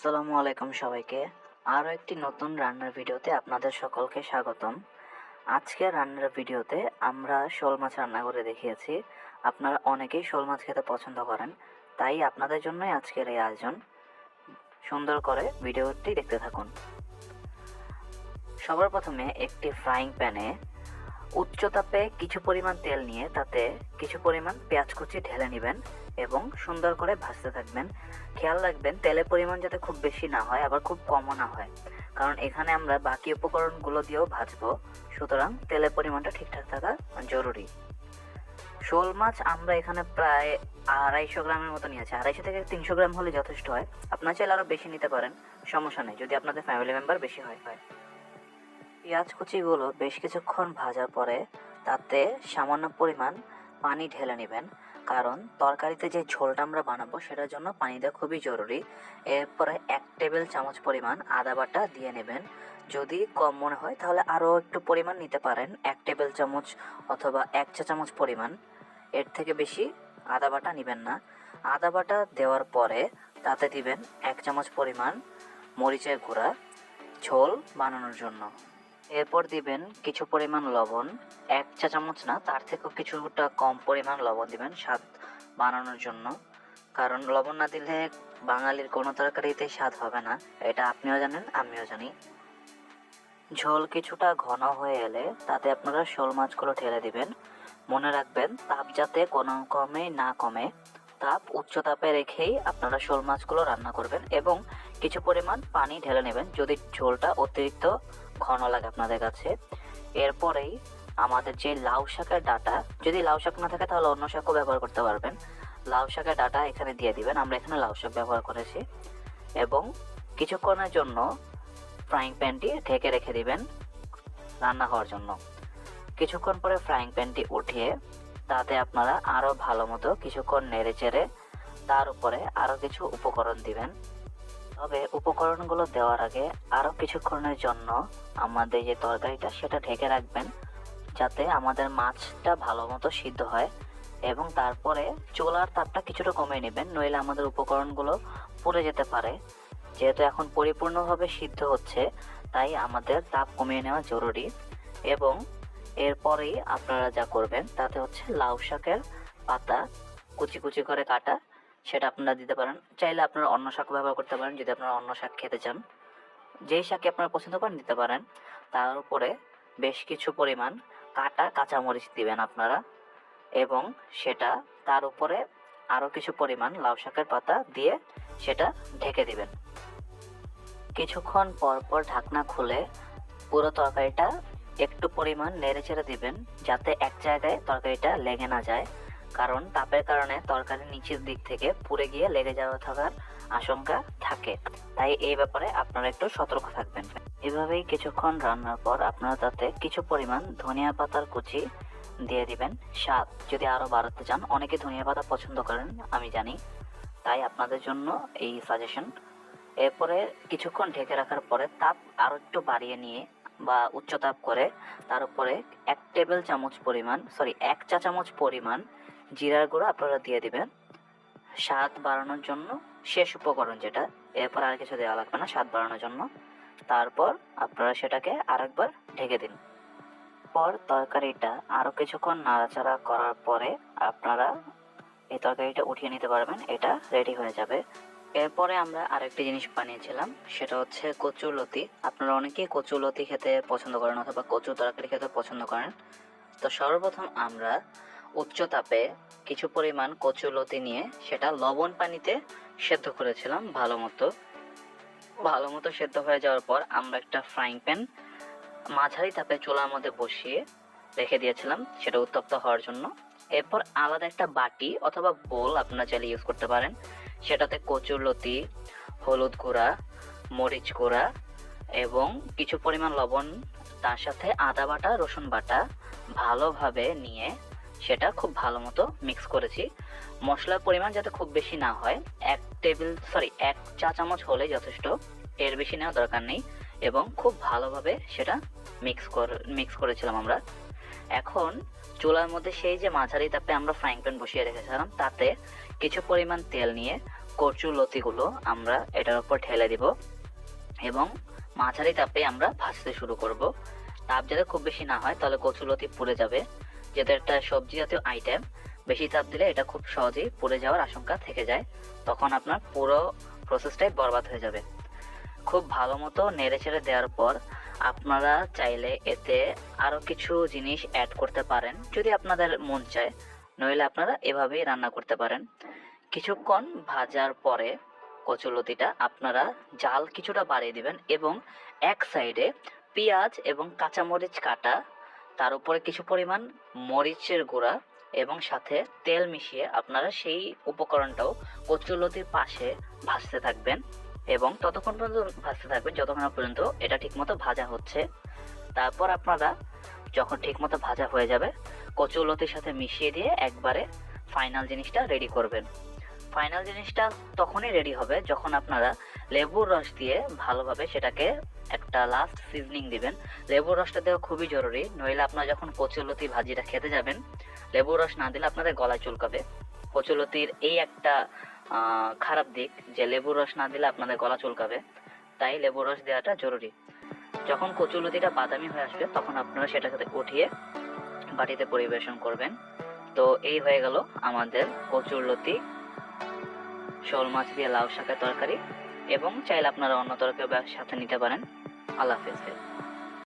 আসসালামু আলাইকুম সবাইকে। আরও একটি নতুন রান্নার ভিডিওতে আপনাদের সকলকে স্বাগতম। আজকের রান্নার ভিডিওতে আমরা শোল মাছ রান্না করে দেখিয়েছি। আপনারা অনেকেই শোল মাছ খেতে পছন্দ করেন, তাই আপনাদের জন্যই আজকের এই আয়োজন। সুন্দর করে ভিডিওটি দেখতে থাকুন। সবার প্রথমে একটি ফ্রাইং প্যানে উচ্চ তাপে কিছু পরিমাণ তেল নিয়ে তাতে কিছু পরিমাণ পেঁয়াজ কুচি ঢেলে নেবেন এবং সুন্দর করে ভাজতে থাকবেন। খেয়াল রাখবেন তেলের পরিমাণ যাতে খুব বেশি না হয়, আবার খুব কমও না হয়, কারণ এখানে আমরা বাকি উপকরণগুলো দিয়েও ভাজবো, সুতরাং তেলের পরিমাণটা ঠিকঠাক থাকা জরুরি। শোল মাছ আমরা এখানে প্রায় 250 গ্রামের মতো নিয়েছি। 250 থেকে 300 গ্রাম হলে যথেষ্ট হয়। আপনারা চাইলে আরও বেশি নিতে পারেন, সমস্যা নেই যদি আপনাদের ফ্যামিলি মেম্বার বেশি হয়। পেঁয়াজ কুচিগুলো বেশ কিছুক্ষণ ভাজার পরে তাতে সামান্য পরিমাণ পানি ঢেলে নেবেন, কারণ তরকারিতে যে ঝোলটা আমরা বানাবো সেটার জন্য পানি দেওয়া খুবই জরুরি। এরপরে 1 টেবিল চামচ পরিমাণ আদা বাটা দিয়ে নেবেন। যদি কম মনে হয় তাহলে আরও একটু পরিমাণ নিতে পারেন, 1 টেবিল চামচ অথবা 1 চা চামচ পরিমাণ। এর থেকে বেশি আদা বাটা নেবেন না। আদা বাটা দেওয়ার পরে তাতে দিবেন 1 চামচ পরিমাণ মরিচের গুঁড়া ঝোল বানানোর জন্য। এরপর দিবেন কিছু পরিমাণ লবণ, 1 চা চামচ না, তার থেকেও কিছুটা কম পরিমাণ লবণ দিবেন স্বাদ বানানোর জন্য, কারণ লবণ না দিলে বাঙালির কোনো তরকারিতে স্বাদ হবে না, এটা আপনিও জানেন আমিও জানি। ঝোল কিছুটা ঘন হয়ে এলে তাতে আপনারা শোল মাছগুলো ঢেলে দিবেন। মনে রাখবেন তাপ যাতে কোনো ক্রমেই না কমে, তাপ উচ্চ তাপে রেখেই আপনারা শোল মাছগুলো রান্না করবেন এবং কিছু পরিমাণ পানি ঢেলে নেবেন যদি ঝোলটা অতিরিক্ত ঘন লাগে আপনাদের কাছে। এরপরেই আমাদের যে লাউ শাকের ডাঁটা, যদি লাউ শাক না থাকে তাহলে অন্য শাকও ব্যবহার করতে পারবেন। লাউ শাকের ডাঁটা এখানে দিয়ে দিবেন, আমরা এখানে লাউ শাক ব্যবহার করেছি, এবং কিছুক্ষণের জন্য ফ্রাইং প্যানটি ঢেকে রেখে দিবেন রান্না হওয়ার জন্য। কিছুক্ষণ পরে ফ্রাইং প্যানটি উঠিয়ে তাতে আপনারা আরও ভালো মতো কিছুক্ষণ নেড়ে চেড়ে তার উপরে আরও কিছু উপকরণ দিবেন। তবে উপকরণগুলো দেওয়ার আগে আরও কিছুক্ষণের জন্য আমাদের যে তরকারিটা সেটা ঢেকে রাখবেন, যাতে আমাদের মাছটা ভালো মতো সিদ্ধ হয়, এবং তারপরে চুলার তাপটা কিছুটা কমিয়ে নেবেন, নইলে আমাদের উপকরণগুলো পুড়ে যেতে পারে। যেহেতু এখন পরিপূর্ণভাবে সিদ্ধ হচ্ছে তাই আমাদের তাপ কমিয়ে নেওয়া জরুরি। এবং এরপরেই আপনারা যা করবেন তাতে হচ্ছে লাউ শাকের পাতা কুচি কুচি করে কাটা, সেটা আপনারা দিতে পারেন। চাইলে আপনারা অন্য শাক ব্যবহার করতে পারেন, যদি আপনারা অন্য শাক খেতে চান, যেই শাকে আপনারা পছন্দ করেন দিতে পারেন। তার উপরে বেশ কিছু পরিমাণ কাটা কাঁচামরিচ দিবেন আপনারা, এবং সেটা তার উপরে আরও কিছু পরিমাণ লাউ শাকের পাতা দিয়ে সেটা ঢেকে দিবেন। কিছুক্ষণ পর পর ঢাকনা খুলে পুরো তরকারিটা একটু পরিমাণ নেড়ে চেড়ে দিবেন, যাতে এক জায়গায় তরকারিটা লেগে না যায়, কারণ তাপের কারণে তরকারির নিচের দিক থেকে পুড়ে গিয়ে লেগে যাওয়া থাকার আশঙ্কা থাকে, তাই এই ব্যাপারে আপনারা একটু সতর্ক থাকবেন। এভাবেই কিছুক্ষণ রান্নার পর আপনারা তাতে কিছু পরিমাণ ধনিয়া পাতার কুচি দিয়ে দিবেন। স্বাদ যদি আরও বাড়াতে চান, অনেকে ধনিয়া পাতা পছন্দ করেন আমি জানি, তাই আপনাদের জন্য এই সাজেশন। এরপরে কিছুক্ষণ ঢেকে রাখার পরে তাপ আরও একটু বাড়িয়ে নিয়ে বা উচ্চ তাপ করে তার উপরে 1 চা চামচ পরিমাণ জিরার গুঁড়ো আপনারা দিয়ে দিবেন, স্বাদ বাড়ানোর জন্য শেষ উপকরণ যেটা। এরপর আর কিছু দেওয়া লাগবে না স্বাদ বাড়ানোর জন্য। তারপর আপনারা সেটাকে আরেকবার ঢেকে দিন। পর তরকারিটা আরও কিছুক্ষণ নাড়াচাড়া করার পরে আপনারা এই তরকারিটা উঠিয়ে নিতে পারবেন, এটা রেডি হয়ে যাবে। এরপরে আমরা আরেকটি জিনিস বানিয়েছিলাম, সেটা হচ্ছে কচুরলতি। আপনারা অনেকেই কচুরলতি খেতে পছন্দ করেন অথবা কচুর তরকারি খেতে পছন্দ করেন। তো সর্বপ্রথম আমরা উচ্চ তাপে কিছু পরিমাণ কচুরলতি নিয়ে সেটা লবণ পানিতে সেদ্ধ করেছিলাম। ভালো মতো সেদ্ধ হয়ে যাওয়ার পর আমরা একটা ফ্রাইং প্যান মাঝারি তাপে চুলার মধ্যে বসিয়ে রেখে দিয়েছিলাম সেটা উত্তপ্ত হওয়ার জন্য। এরপর আলাদা একটা বাটি অথবা বোল আপনারা চাইলে ইউজ করতে পারেন, সেটাতে কচুরলতি, হলুদ গুঁড়া, মরিচ গুঁড়া এবং কিছু পরিমাণ লবণ, তার সাথে আদা বাটা, রসুন বাটা ভালোভাবে নিয়ে সেটা খুব ভালো মতো মিক্স করেছি। মশলার পরিমাণ যাতে খুব বেশি না হয়, 1 চা চামচ হলে যথেষ্ট, এর বেশি নেওয়া দরকার নেই, এবং খুব ভালোভাবে সেটা মিক্স করেছিলাম আমরা। এখন চুলার মধ্যে সেই যে মাঝারি তাপে আমরা ফ্রাইং প্যান বসিয়ে রেখেছিলাম তাতে কিছু পরিমাণ তেল নিয়ে কচুর লতিগুলো আমরা এটার উপর ঢেলে দিব এবং মাঝারি তাপে আমরা ভাজতে শুরু করব। তাপ যাতে খুব বেশি না হয়, তাহলে কচুর লতি পুড়ে যাবে। যেহেতু একটা সবজি জাতীয় আইটেম, বেশি তাপ দিলে এটা খুব সহজেই পুড়ে যাওয়ার আশঙ্কা থেকে যায়, তখন আপনার পুরো প্রসেসটাই বরবাদ হয়ে যাবে। খুব ভালো মতো নেড়ে চেড়ে দেওয়ার পর আপনারা চাইলে এতে আরও কিছু জিনিস অ্যাড করতে পারেন যদি আপনাদের মন চায়, নইলে আপনারা এভাবেই রান্না করতে পারেন। কিছুক্ষণ ভাজার পরে কচুলতিটা আপনারা জাল কিছুটা বাড়িয়ে দিবেন এবং এক সাইডে পেঁয়াজ এবং কাঁচামরিচ কাটা, তার উপরে কিছু পরিমাণ মরিচের গুঁড়া এবং সাথে তেল মিশিয়ে আপনারা সেই উপকরণটাও কচুলতির পাশে ভাজতে থাকবেন এবং ততক্ষণ পর্যন্ত ভাজতে থাকবেন যতক্ষণ না পর্যন্ত এটা ঠিকমতো ভাজা হচ্ছে। তারপর আপনারা যখন ঠিকমতো ভাজা হয়ে যাবে, কচুলতির সাথে মিশিয়ে দিয়ে একবারে ফাইনাল জিনিসটা রেডি করবেন। ফাইনাল জিনিসটা তখনই রেডি হবে যখন আপনারা লেবুর রস দিয়ে ভালোভাবে সেটাকে একটা লাস্ট সিজনিং দিবেন। লেবুর রসটা দেওয়া খুবই জরুরি, নইলে আপনারা যখন কচুলতি ভাজিটা খেতে যাবেন, লেবুর রস না দিলে আপনাদের গলায় চুলকাবে। কচুলতির এই একটা খারাপ দিক যে লেবুর রস না দিলে আপনাদের গলা চুলকাবে, তাই লেবুর রস দেওয়াটা জরুরি। যখন কচুলতিটা বাদামি হয়ে আসবে তখন আপনারা সেটাকে উঠিয়ে বাটিতে পরিবেশন করবেন। তো এই হয়ে গেল আমাদের কচুরলতি শোল মাছ দিয়ে লাউ শাকের তরকারি, এবং চাইলে আপনারা অন্য তরকারি সাথে নিতে পারেন। আল্লাহ হাফেজ।